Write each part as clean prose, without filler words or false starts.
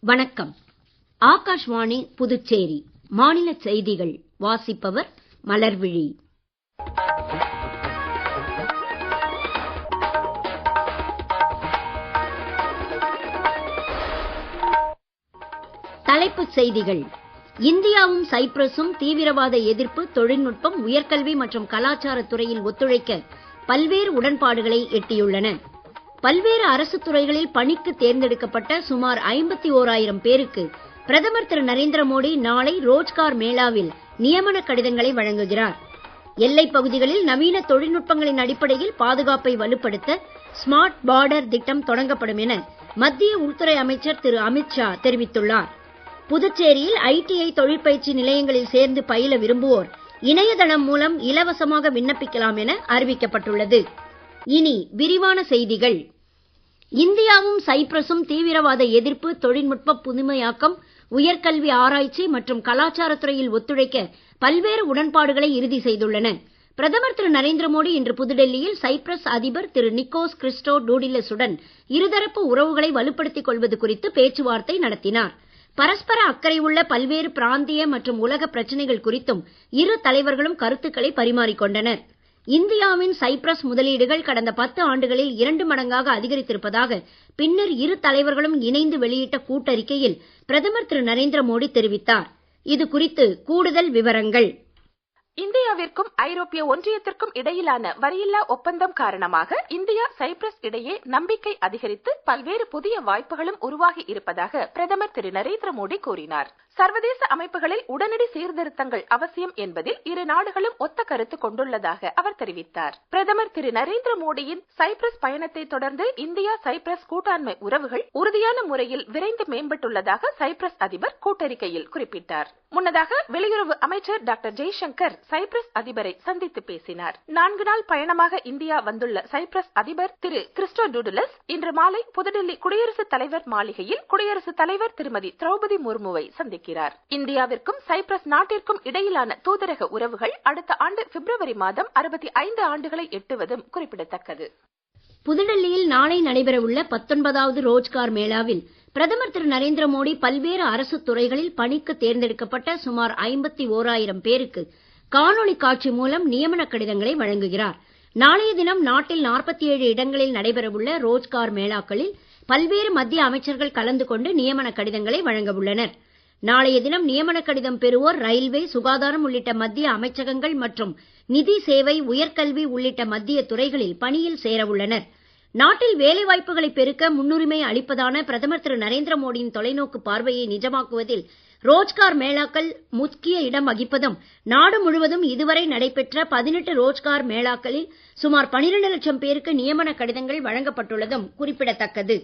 வணக்கம். ஆகாஷ்வாணி புதுச்சேரி மாநில செய்திகள் வாசிப்பவர் மலர்விழி. தலைப்புச் செய்திகள். இந்தியாவும் சைப்ரஸும் தீவிரவாத எதிர்ப்பு, தொழில்நுட்பம், உயர்கல்வி மற்றும் கலாச்சார துறையில் ஒத்துழைக்க பல்வேறு உடன்பாடுகளை எட்டியுள்ளன. பல்வேறு அரசு துறைகளில் பணிக்கு தேர்ந்தெடுக்கப்பட்ட சுமார் 51,000 பேருக்கு பிரதமர் திரு நரேந்திர மோடி நாளை ரோஜ்கார் மேளாவில் நியமன கடிதங்களை வழங்குகிறார். எல்லைப் பகுதிகளில் நவீன தொழில்நுட்பங்களின் அடிப்படையில் பாதுகாப்பை வலுப்படுத்த ஸ்மார்ட் பார்டர் திட்டம் தொடங்கப்படும் என மத்திய உள்துறை அமைச்சர் திரு அமித் ஷா தெரிவித்துள்ளார். புதுச்சேரியில் ITI தொழிற்பயிற்சி நிலையங்களில் சேர்ந்து பயில விரும்புவோர் இணையதளம் மூலம் இலவசமாக விண்ணப்பிக்கலாம் என அறிவிக்கப்பட்டுள்ளது. இனி விரிவான செய்திகள். இந்தியாவும் சைப்ரஸும் தீவிரவாத எதிர்ப்பு, தொழில்நுட்ப புதுமையாக்கம், உயர்கல்வி ஆராய்ச்சி மற்றும் கலாச்சாரத்துறையில் ஒத்துழைக்க பல்வேறு உடன்பாடுகளை இறுதி செய்துள்ளன. பிரதமர் திரு நரேந்திர மோடி இன்று புதுடெல்லியில் சைப்ரஸ் அதிபர் திரு நிக்கோஸ் கிறிஸ்டோடூடிலஸுடன் இருதரப்பு உறவுகளை வலுப்படுத்திக் கொள்வது குறித்து பேச்சுவார்த்தை நடத்தினார். பரஸ்பர அக்கறை உள்ள பல்வேறு பிராந்திய மற்றும் உலக பிரச்சனைகள் குறித்தும் இரு தலைவர்களும் கருத்துக்களை பரிமாறிக்கொண்டனர். இந்தியாவின் சைப்ரஸ் முதலீடுகள் கடந்த 10 ஆண்டுகளில் 2 மடங்காக அதிகரித்திருப்பதாக பின்னர் இரு தலைவர்களும் இணைந்து வெளியிட்ட கூட்டறிக்கையில் பிரதமர் திரு நரேந்திர மோடி தெரிவித்தார். இது குறித்து கூடுதல் விவரங்கள். இந்தியாவிற்கும் ஐரோப்பிய ஒன்றியத்திற்கும் இடையிலான வரியில்லா ஒப்பந்தம் காரணமாக இந்தியா சைப்ரஸ் இடையே நம்பிக்கை அதிகரித்து பல்வேறு புதிய வாய்ப்புகளும் உருவாகி இருப்பதாக பிரதமர் திரு நரேந்திர மோடி கூறினார். சர்வதேச அமைப்புகளில் உடனடி சீர்திருத்தங்கள் அவசியம் என்பதில் இரு நாடுகளும் ஒத்த கருத்து கொண்டுள்ளதாக அவர் தெரிவித்தார். பிரதமர் திரு நரேந்திர மோடியின் சைப்ரஸ் பயணத்தை தொடர்ந்து இந்தியா சைப்ரஸ் கூட்டாண்மை உறவுகள் உறுதியான முறையில் விரைந்து மேம்பட்டுள்ளதாக சைப்ரஸ் அதிபர் கூட்டறிக்கையில் குறிப்பிட்டார். முன்னதாக வெளியுறவு அமைச்சர் டாக்டர் ஜெய்சங்கர் சைப்ரஸ் அதிபரை சந்தித்து பேசினார். 4 நாள் பயணமாக இந்தியா வந்துள்ள சைப்ரஸ் அதிபர் திரு கிறிஸ்டோடூடிலஸ் இன்று மாலை புதுடெல்லி குடியரசுத் தலைவர் மாளிகையில் குடியரசுத் தலைவர் திருமதி திரௌபதி முர்முவை சந்திக்கிறார். இந்தியாவிற்கும் சைப்ரஸ் நாட்டிற்கும் இடையிலான தூதரக உறவுகள் அடுத்த ஆண்டு பிப்ரவரி மாதம் 65 ஆண்டுகளை எட்டுவதும் குறிப்பிடத்தக்கது. புதுடெல்லியில் நாளை நடைபெறவுள்ள 19வது ரோஜ்கார் மேளாவில் பிரதமர் திரு நரேந்திர மோடி பல்வேறு அரசு துறைகளில் பணிக்கு தேர்ந்தெடுக்கப்பட்ட சுமார் 51,000 பேருக்கு காணொளி காட்சி மூலம் நியமன கடிதங்களை வழங்குகிறார். நாளைய தினம் நாட்டில் 47 இடங்களில் நடைபெறவுள்ள ரோஜ்கார் மேளாக்களில் பல்வேறு மத்திய அமைச்சர்கள் கலந்து கொண்டு நியமன கடிதங்களை வழங்க உள்ளனர். நாளைய தினம் நியமன கடிதம் பெறுவோர் ரயில்வே, சுகாதாரம் உள்ளிட்ட மத்திய அமைச்சகங்கள் மற்றும் நிதி சேவை, உயர்கல்வி உள்ளிட்ட மத்திய துறைகளில் பணியில் சேர உள்ளனர். நாட்டில் வேலைவாய்ப்புகளை பெருக்க முன்னுரிமை அளிப்பதான பிரதமர் திரு நரேந்திர மோடியின் தொலைநோக்கு பார்வையை நிஜமாக்குவதில் ரோஜ்கார் மேளாக்கள் முக்கிய இடம் வகிப்பதும், நாடு முழுவதும் இதுவரை நடைபெற்ற 18 ரோஜ்கார் மேளாக்களில் சுமார் 12 லட்சம் பேருக்கு நியமன கடிதங்கள் வழங்கப்பட்டுள்ளதும் குறிப்பிடத்தக்கது.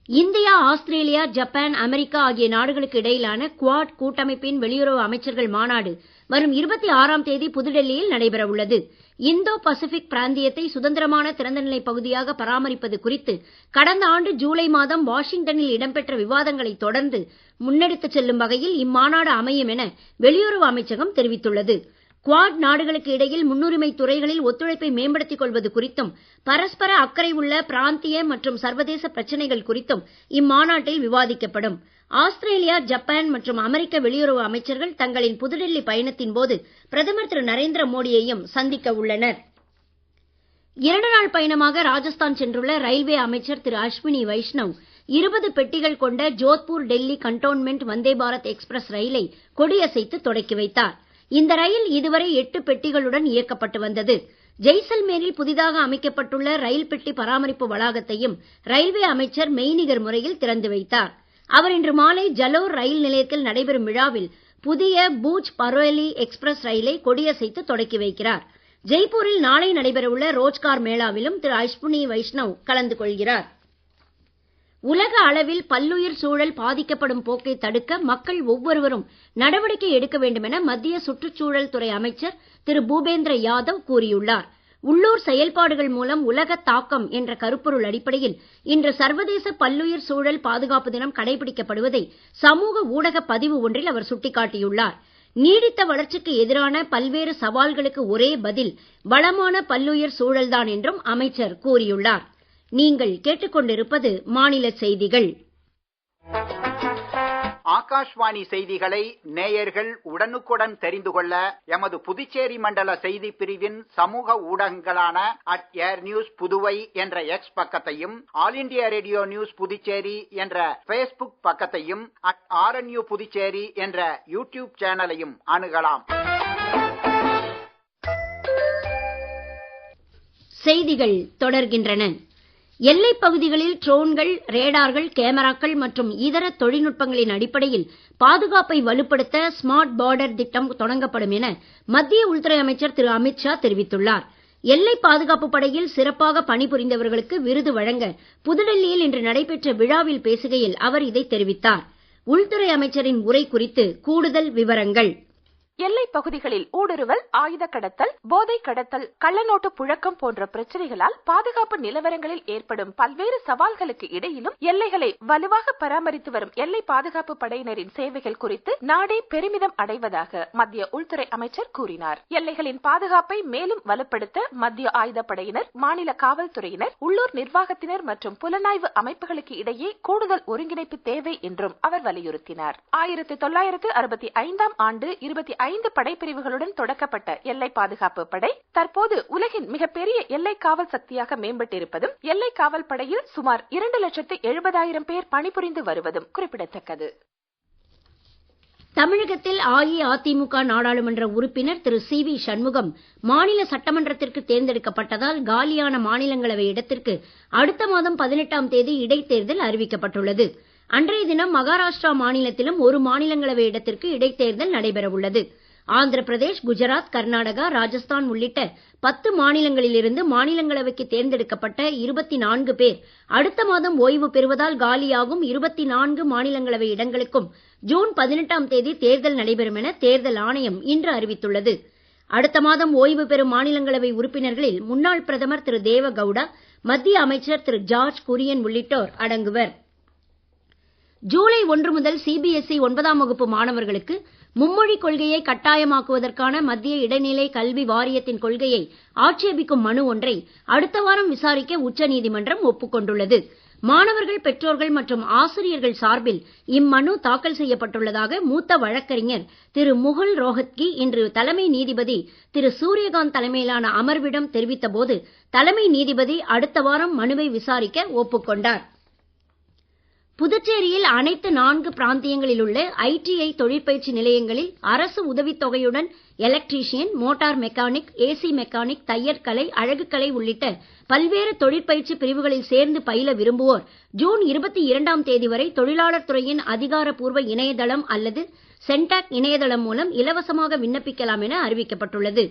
இந்தியா, ஆஸ்திரேலியா, ஜப்பான், அமெரிக்கா ஆகிய நாடுகளுக்கு இடையிலான குவாட் கூட்டமைப்பின் வெளியுறவு அமைச்சர்கள் மாநாடு வரும் 26ஆம் தேதி புதுடெல்லியில் நடைபெற உள்ளது. இந்தோ பசிபிக் பிராந்தியத்தை சுதந்திரமான திறந்தநிலை பகுதியாக பராமரிப்பது குறித்து கடந்த ஆண்டு ஜூலை மாதம் வாஷிங்டனில் இடம்பெற்ற விவாதங்களை தொடர்ந்து முன்னெடுத்துச் செல்லும் வகையில் இம்மாநாடு அமையும் என வெளியுறவு அமைச்சகம் தெரிவித்துள்ளது. குவாட் நாடுகளுக்கு இடையில் முன்னுரிமை துறைகளில் ஒத்துழைப்பை மேம்படுத்திக் கொள்வது குறித்தும், பரஸ்பர அக்கறை உள்ள பிராந்திய மற்றும் சர்வதேச பிரச்சனைகள் குறித்தும் இம்மாநாட்டில் விவாதிக்கப்படும். ஆஸ்திரேலியா, ஜப்பான் மற்றும் அமெரிக்க வெளியுறவு அமைச்சர்கள் தங்களின் புதுடெல்லி பயணத்தின் போது பிரதமர் திரு நரேந்திர மோடியையும் சந்திக்க உள்ளனர். 2 நாள் பயணமாக ராஜஸ்தான் சென்றுள்ள ரயில்வே அமைச்சர் திரு அஸ்வினி வைஷ்ணவ் 20 பெட்டிகள் கொண்ட ஜோத்பூர் டெல்லி கண்டோன்மென்ட் வந்தே பாரத் எக்ஸ்பிரஸ் ரயிலை கொடியசைத்து தொடக்கி வைத்தார். இந்த ரயில் இதுவரை 8 பெட்டிகளுடன் இயக்கப்பட்டு வந்தது. ஜெய்சல்மேரில் புதிதாக அமைக்கப்பட்டுள்ள ரயில் பெட்டி பராமரிப்பு வளாகத்தையும் ரயில்வே அமைச்சர் மெய்நிகர் முறையில் திறந்து வைத்தார். அவர் இன்று மாலை ஜலோர் ரயில் நிலையத்தில் நடைபெறும் விழாவில் புதிய பூஜ் பரோலி எக்ஸ்பிரஸ் ரயிலை கொடியசைத்து தொடக்கி வைக்கிறார். ஜெய்ப்பூரில் நாளை நடைபெறவுள்ள ரோஜ்கார் மேளாவிலும் திரு அஸ்வினி வைஷ்ணவ் கலந்து கொள்கிறார். உலக அளவில் பல்லுயிர் சூழல் பாதிக்கப்படும் போக்கை தடுக்க மக்கள் ஒவ்வொருவரும் நடவடிக்கை எடுக்க வேண்டும் என மத்திய சுற்றுச்சூழல் துறை அமைச்சர் திரு பூபேந்திர யாதவ் கூறியுள்ளார். உள்ளூர் செயல்பாடுகள் மூலம் உலக தாக்கம் என்ற கருப்பொருள் அடிப்படையில் இன்று சர்வதேச பல்லுயிர் சூழல் பாதுகாப்பு தினம் கடைபிடிக்கப்படுவதை சமூக ஊடக பதிவு ஒன்றில் அவர் சுட்டிக்காட்டியுள்ளார். நீடித்த வளர்ச்சிக்கு எதிரான பல்வேறு சவால்களுக்கு ஒரே பதில் வளமான பல்லுயிர் சூழல்தான் என்றும் அமைச்சர் கூறியுள்ளார். நீங்கள் கேட்டுக்கொண்டிருப்பது மாநில செய்திகள். ஆகாஷ்வாணி செய்திகளை நேயர்கள் உடனுக்குடன் தெரிந்து கொள்ள எமது புதுச்சேரி மண்டல செய்தி பிரிவின் சமூக ஊடகங்களான @airnewspuduwai என்ற எக்ஸ் பக்கத்தையும், all India radio news Puducherry என்ற Facebook பக்கத்தையும், @RNU புதுச்சேரி என்ற யூடியூப் சேனலையும் அணுகலாம். செய்திகள் தொடர்கின்றன. எல்லைப் பகுதிகளில் ட்ரோன்கள், ரேடார்கள், கேமராக்கள் மற்றும் இதர தொழில்நுட்பங்களின் அடிப்படையில் பாதுகாப்பை வலுப்படுத்த ஸ்மார்ட் பார்டர் திட்டம் தொடங்கப்படும் என மத்திய உள்துறை அமைச்சர் திரு அமித் ஷா தெரிவித்துள்ளார். எல்லை பாதுகாப்பு படையில் சிறப்பாக பணிபுரிந்தவர்களுக்கு விருது வழங்க புதுடெல்லியில் இன்று நடைபெற்ற விழாவில் பேசுகையில் அவர் இதை தெரிவித்தார். உள்துறை அமைச்சரின் உரை குறித்து கூடுதல் விவரங்கள். எல்லைப் பகுதிகளில் ஊடுருவல், ஆயுத கடத்தல், போதை கடத்தல், கள்ளநோட்டு புழக்கம் போன்ற பிரச்சனைகளால் பாதுகாப்பு நிலவரங்களில் ஏற்படும் பல்வேறு சவால்களுக்கு இடையிலும் எல்லைகளை வலுவாக பராமரித்து வரும் எல்லை பாதுகாப்பு படையினரின் சேவைகள் குறித்து நாடே பெருமிதம் அடைவதாக மத்திய உள்துறை அமைச்சர் கூறினார். எல்லைகளின் பாதுகாப்பை மேலும் வலுப்படுத்த மத்திய ஆயுதப்படையினர், மாநில காவல்துறையினர், உள்ளூர் நிர்வாகத்தினர் மற்றும் புலனாய்வு அமைப்புகளுக்கு இடையே கூடுதல் ஒருங்கிணைப்பு தேவை என்றும் அவர் வலியுறுத்தினார். 1965 ஆண்டு 25 படைப்பிரிவுகளுடன் தொடக்கப்பட்ட எல்லை பாதுகாப்பு படை தற்போது உலகின் மிகப்பெரிய எல்லை காவல் சக்தியாக மேம்பட்டிருப்பதும், எல்லை காவல் படையில் சுமார் 2,70,000 பேர் பணிபுரிந்து வருவதும் குறிப்பிடத்தக்கது. தமிழகத்தில் அஇஅதிமுக நாடாளுமன்ற உறுப்பினர் திரு சி.வி. சண்முகம் மாநில சட்டமன்றத்திற்கு தேர்ந்தெடுக்கப்பட்டதால் காலியான மாநிலங்களவை இடத்திற்கு அடுத்த மாதம் 18ஆம் தேதி இடைத்தேர்தல் அறிவிக்கப்பட்டுள்ளது. அன்றைய தினம் மகாராஷ்டிரா மாநிலத்திலும் ஒரு மாநிலங்களவை இடத்திற்கு இடைத்தேர்தல் நடைபெற உள்ளது. ஆந்திர பிரதேஷ், குஜராத், கர்நாடகா, ராஜஸ்தான் உள்ளிட்ட 10 மாநிலங்களிலிருந்து மாநிலங்களவைக்கு தேர்ந்தெடுக்கப்பட்ட 24 பேர் அடுத்த மாதம் ஓய்வு பெறுவதால் காலியாகும் 24 மாநிலங்களவை இடங்களுக்கும் ஜூன் 18ஆம் தேதி தேர்தல் நடைபெறும் என தேர்தல் ஆணையம் இன்று அறிவித்துள்ளது. அடுத்த மாதம் ஓய்வு பெறும் மாநிலங்களவை உறுப்பினர்களில் முன்னாள் பிரதமர் திரு தேவகவுடா, மத்திய அமைச்சர் திரு ஜார்ஜ் குரியன் உள்ளிட்டோர் அடங்குவர். ஜூலை 1 முதல் சிபிஎஸ்இ 9ஆம் வகுப்பு மாணவர்களுக்கு மும்மொழிக் கொள்கையை கட்டாயமாக்குவதற்கான மத்திய இடைநிலை கல்வி வாரியத்தின் கொள்கையை ஆட்சேபிக்கும் மனு ஒன்றை அடுத்த வாரம் விசாரிக்க உச்சநீதிமன்றம் ஒப்புக்கொண்டுள்ளது. மாணவர்கள், பெற்றோர்கள் மற்றும் ஆசிரியர்கள் சார்பில் இம்மனு தாக்கல் செய்யப்பட்டுள்ளதாக மூத்த வழக்கறிஞர் திரு முகுல் ரோஹத்கி இன்று தலைமை நீதிபதி திரு சூரியகாந்த் தலைமையிலான அமர்விடம் தெரிவித்த போது, தலைமை நீதிபதி அடுத்த வாரம் மனுவை விசாரிக்க ஒப்புக்கொண்டார். புதுச்சேரியில் அனைத்து 4 பிராந்தியங்களில் உள்ள ஐடிஐ தொழிற்பயிற்சி நிலையங்களில் அரசு உதவித் தொகையுடன் electrician, motor mechanic, AC mechanic, தையற்கலை, அழகுக்கலை உள்ளிட்ட பல்வேறு தொழிற்பயிற்சி பிரிவுகளில் சேர்ந்து பயில விரும்புவோர் ஜூன் 22ஆம் தேதி வரை தொழிலாளர் துறையின் அதிகாரப்பூர்வ இணையதளம் அல்லது சென்டாக் இணையதளம் மூலம் இலவசமாக விண்ணப்பிக்கலாம் என அறிவிக்கப்பட்டுள்ளது.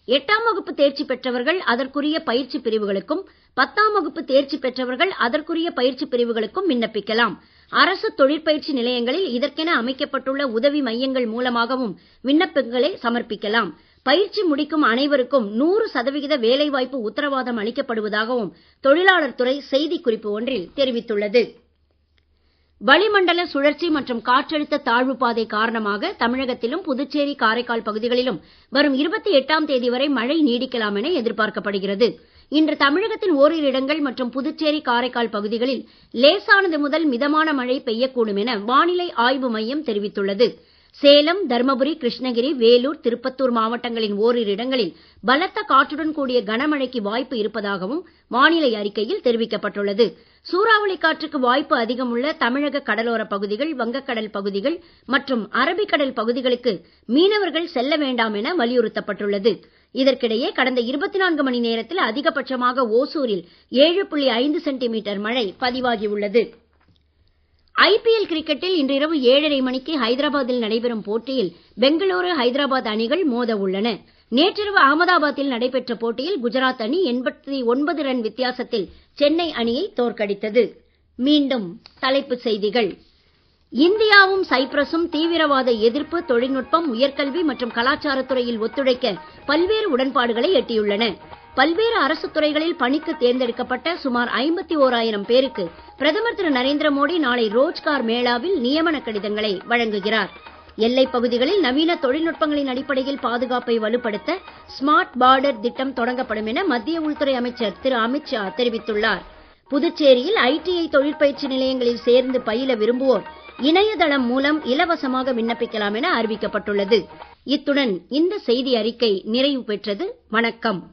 8ஆம் வகுப்பு தேர்ச்சி பெற்றவர்கள் அதற்குரிய பயிற்சி பிரிவுகளுக்கும், 10ஆம் வகுப்பு தேர்ச்சி பெற்றவர்கள் அதற்குரிய பயிற்சி பிரிவுகளுக்கும் விண்ணப்பிக்கலாம். அரசு தொழிற்பயிற்சி நிலையங்களில் இதற்கென அமைக்கப்பட்டுள்ள உதவி மையங்கள் மூலமாகவும் விண்ணப்பங்களை சமர்ப்பிக்கலாம். பயிற்சி முடிக்கும் அனைவருக்கும் 100% வேலைவாய்ப்பு உத்தரவாதம் அளிக்கப்படுவதாகவும் தொழிலாளர் துறை செய்திக்குறிப்பு ஒன்றில் தெரிவித்துள்ளது. வளிமண்டல சுழற்சி மற்றும் காற்றழுத்த தாழ்வு பாதை காரணமாக தமிழகத்திலும் புதுச்சேரி, காரைக்கால் பகுதிகளிலும் வரும் 28ஆம் தேதி வரை மழை நீடிக்கலாம் என எதிர்பார்க்கப்படுகிறது. இன்று தமிழகத்தின் ஓரிரு இடங்கள் மற்றும் புதுச்சேரி, காரைக்கால் பகுதிகளில் லேசானது முதல் மிதமான மழை பெய்யக்கூடும் என வானிலை ஆய்வு மையம் தெரிவித்துள்ளது. சேலம், தர்மபுரி, கிருஷ்ணகிரி, வேலூர், திருப்பத்தூர் மாவட்டங்களின் ஓரிரு இடங்களில் பலத்த காற்றுடன் கூடிய கனமழைக்கு வாய்ப்பு இருப்பதாகவும் வானிலை அறிக்கையில் தெரிவிக்கப்பட்டுள்ளது. சூறாவளி காற்றுக்கு வாய்ப்பு அதிகம் உள்ள தமிழக கடலோர பகுதிகள், வங்கக்கடல் பகுதிகள் மற்றும் அரபிக்கடல் பகுதிகளுக்கு மீனவர்கள் செல்ல வேண்டாம் என வலியுறுத்தப்பட்டுள்ளது. இதற்கிடையே கடந்த 24 மணி நேரத்தில் அதிகபட்சமாக ஓசூரில் 7.5 சென்டிமீட்டர் மழை பதிவாகியுள்ளது. ஐபிஎல் கிரிக்கெட்டில் இன்று இரவு 7:30 மணிக்கு ஹைதராபாத்தில் நடைபெறும் போட்டியில் பெங்களூரு, ஹைதராபாத் அணிகள் மோத உள்ளன. நேற்றிரவு அகமதாபாத்தில் நடைபெற்ற போட்டியில் குஜராத் அணி 89 ரன் வித்தியாசத்தில் சென்னை அணியை தோற்கடித்தது. மீண்டும் தலைப்புச் செய்திகள். இந்தியாவும் சைப்ரஸும் தீவிரவாத எதிர்ப்பு, தொழில்நுட்பம், உயர்கல்வி மற்றும் கலாச்சாரத்துறையில் ஒத்துழைக்க பல்வேறு உடன்பாடுகளை எட்டியுள்ளன. பல்வேறு அரசு துறைகளில் பணிக்கு தேர்ந்தெடுக்கப்பட்ட சுமார் 51,000 பேருக்கு பிரதமர் திரு நரேந்திர மோடி நாளை ரோஜ்கார் மேளாவில் நியமன கடிதங்களை வழங்குகிறார். எல்லைப் பகுதிகளில் நவீன தொழில்நுட்பங்களின் அடிப்படையில் பாதுகாப்பை வலுப்படுத்த ஸ்மார்ட் பார்டர் திட்டம் தொடங்கப்படும் என மத்திய உள்துறை அமைச்சர் திரு அமித் ஷா தெரிவித்துள்ளார். புதுச்சேரியில் ஐடிஐ தொழிற்பயிற்சி நிலையங்களில் சேர்ந்து பயில விரும்புவோர் இணையதளம் மூலம் இலவசமாக விண்ணப்பிக்கலாம் என அறிவிக்கப்பட்டுள்ளது. இத்துடன் இந்த செய்தி அறிக்கை நிறைவு பெற்றது. வணக்கம்.